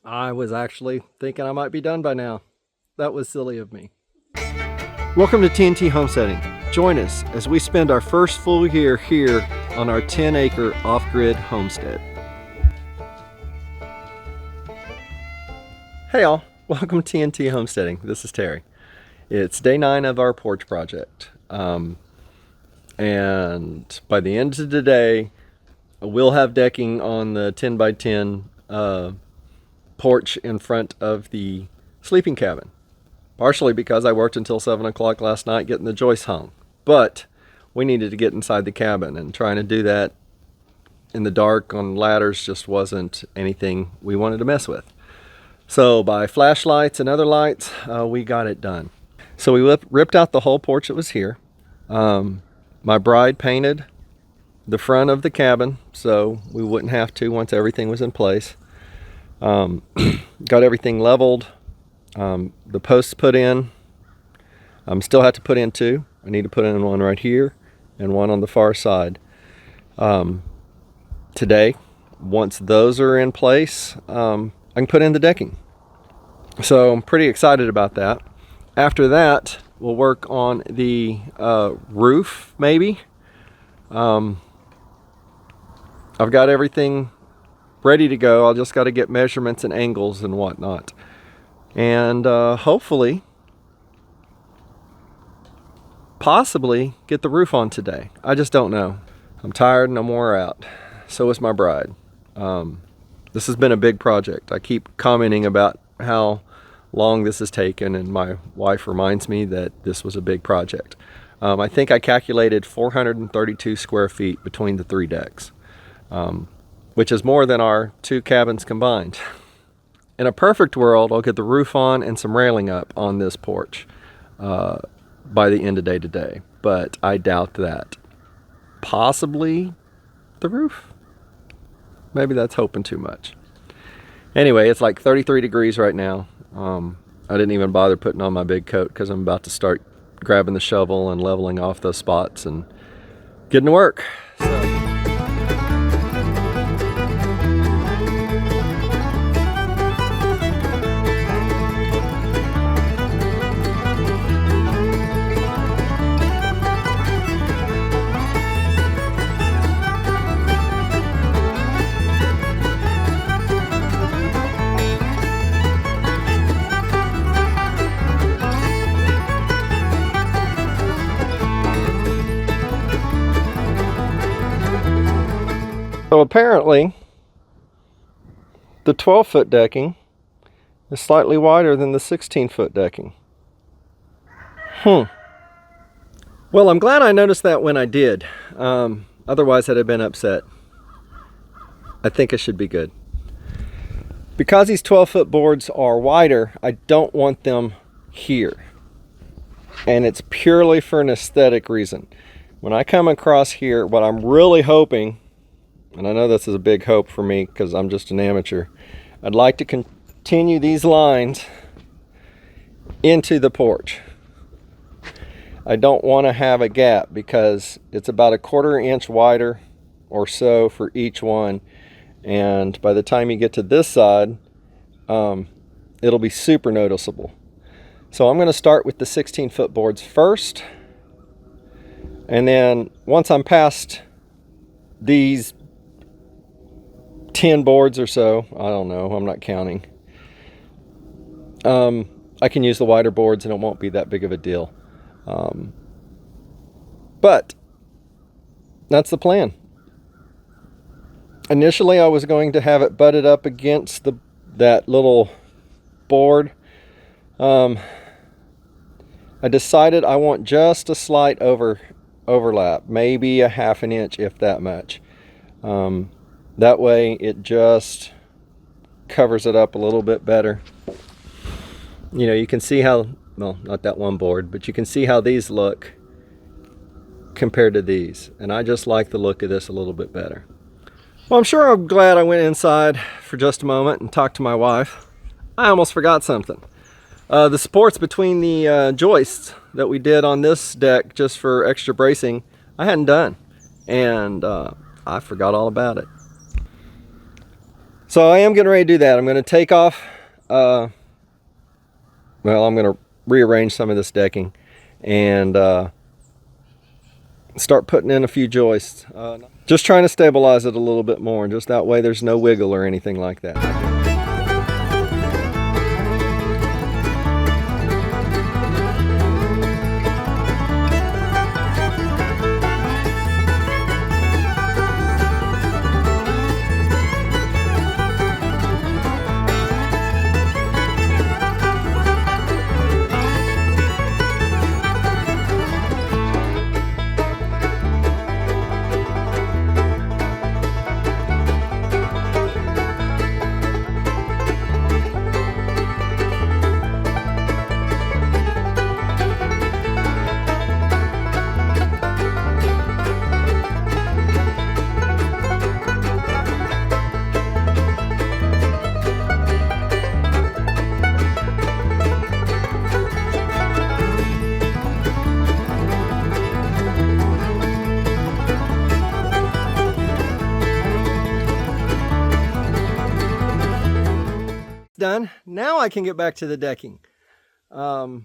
I was actually thinking I might be done by now. That was silly of me. Welcome to TNT Homesteading. Join us as we spend our first full year here on our 10-acre off-grid homestead. Hey all, welcome to TNT Homesteading. This is Terry. It's day 9 of our porch project. And by the end of the day, we'll have decking on the 10 by 10 porch in front of the sleeping cabin. Partially because I worked until 7 o'clock last night getting the joists hung. But we needed to get inside the cabin, and trying to do that in the dark on ladders just wasn't anything we wanted to mess with. So by flashlights and other lights, we got it done. So we ripped out the whole porch that was here. My bride painted the front of the cabin so we wouldn't have to once everything was in place. Got everything leveled. The posts put in. Still have to put in 2. I need to put in one right here and one on the far side. Today, once those are in place, I can put in the decking. So I'm pretty excited about that. After that, we'll work on the roof, maybe. I've got everything ready to go. I'll just got to get measurements and angles and whatnot. And hopefully, possibly get the roof on today. I just don't know. I'm tired and I'm wore out. So is my bride. This has been a big project. I keep commenting about how long this has taken, and my wife reminds me that this was a big project. I think I calculated 432 square feet between the 3 decks, which is more than our 2 cabins combined. In a perfect world, I'll get the roof on and some railing up on this porch by the end of day today, but I doubt that. Possibly the roof. Maybe that's hoping too much. Anyway, it's like 33 degrees right now. I didn't even bother putting on my big coat because I'm about to start grabbing the shovel and leveling off those spots and getting to work. So apparently, the 12-foot decking is slightly wider than the 16-foot decking. Well, I'm glad I noticed that when I did. Otherwise, I'd have been upset. I think it should be good. Because these 12-foot boards are wider, I don't want them here. And it's purely for an aesthetic reason. When I come across here, what I'm really hoping, and I know this is a big hope for me because I'm just an amateur, I'd like to continue these lines into the porch. I don't want to have a gap because it's about a 1/4 inch wider or so for each one, and by the time you get to this side, it'll be super noticeable. So I'm going to start with the 16-foot boards first, and then once I'm past these 10 boards or so, I don't know, I'm not counting, I can use the wider boards and it won't be that big of a deal. But that's the plan. Initially I was going to have it butted up against that little board. I decided I want just a slight overlap, maybe a 1/2 inch if that much. That way it just covers it up a little bit better. You know, you can see how, well, not that one board, but you can see how these look compared to these. And I just like the look of this a little bit better. Well, I'm glad I went inside for just a moment and talked to my wife. I almost forgot something. The supports between the joists that we did on this deck just for extra bracing, I hadn't done. And I forgot all about it. So I am getting ready to do that. I'm going to take off, well, I'm going to rearrange some of this decking and start putting in a few joists. Just trying to stabilize it a little bit more, just that way there's no wiggle or anything like that. Done. Now I can get back to the decking. I've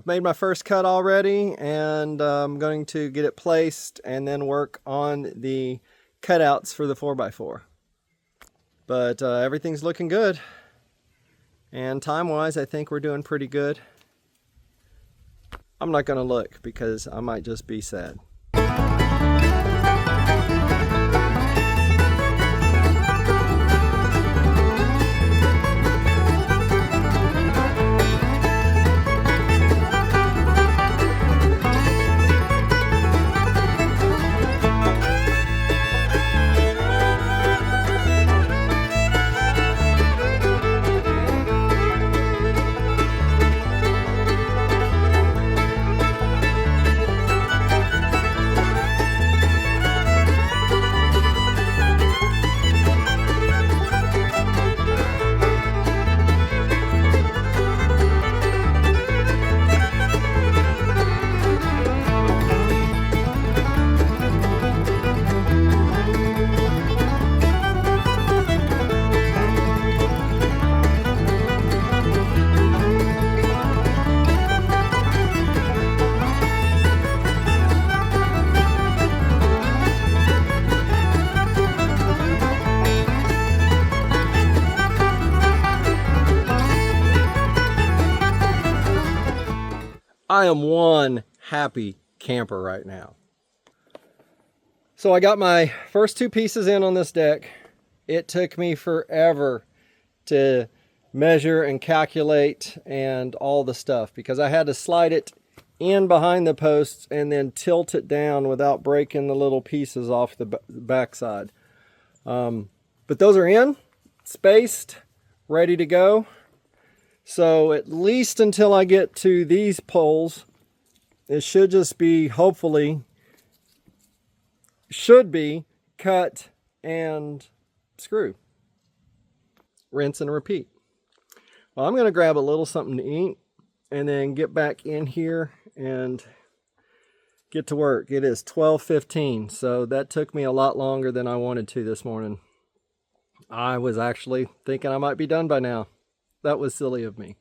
made my first cut already, and I'm going to get it placed and then work on the cutouts for the 4x4. But everything's looking good, and time-wise I think we're doing pretty good. I'm not going to look because I might just be sad. I am one happy camper right now. So I got my first two pieces in on this deck. It took me forever to measure and calculate and all the stuff because I had to slide it in behind the posts and then tilt it down without breaking the little pieces off the backside. But those are in, spaced, ready to go. So at least until I get to these poles, it should just be, hopefully, should be cut and screw. Rinse and repeat. Well, I'm going to grab a little something to eat and then get back in here and get to work. It is 12:15, so that took me a lot longer than I wanted to this morning. I was actually thinking I might be done by now. That was silly of me.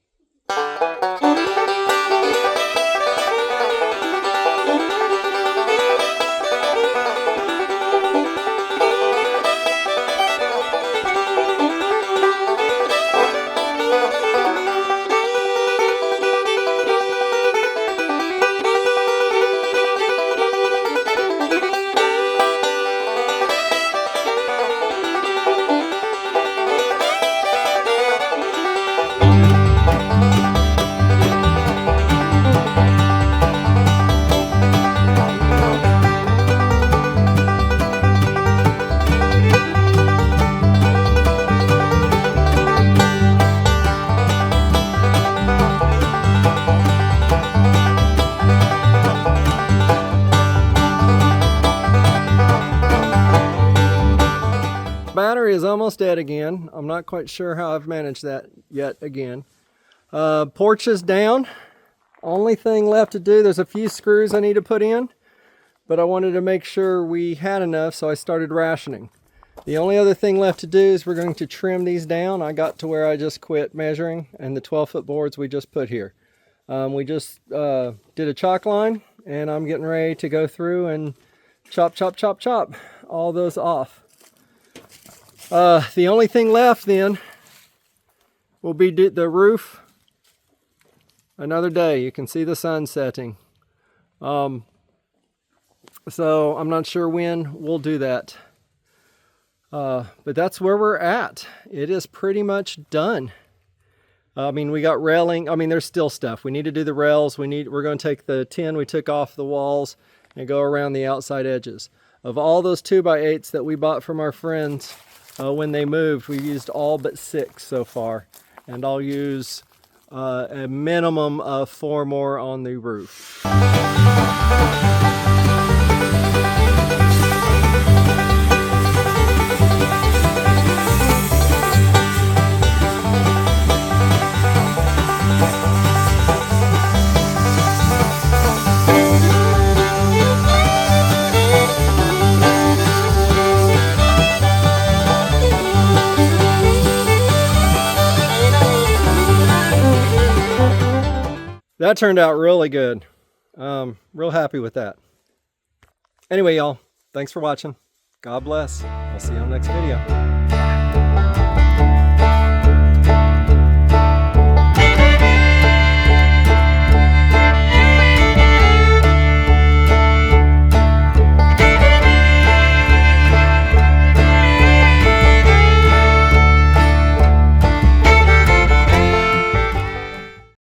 Battery is almost dead again. I'm not quite sure how I've managed that yet again. Porch is down. Only thing left to do, there's a few screws I need to put in, but I wanted to make sure we had enough, so I started rationing. The only other thing left to do is we're going to trim these down. I got to where I just quit measuring, and the 12-foot boards we just put here. We just did a chalk line, and I'm getting ready to go through and chop all those off. The only thing left then will be the roof. Another day. You can see the sun setting. So I'm not sure when we'll do that. But that's where we're at. It is pretty much done. I mean, we got railing. I mean, there's still stuff. We need to do the rails. We're going to take the tin we took off the walls and go around the outside edges. Of all those 2x8s that we bought from our friends when they moved, we've used all but 6 so far. And I'll use a minimum of 4 more on the roof. That turned out really good. Real happy with that. Anyway, y'all, thanks for watching. God bless. I'll see you on the next video.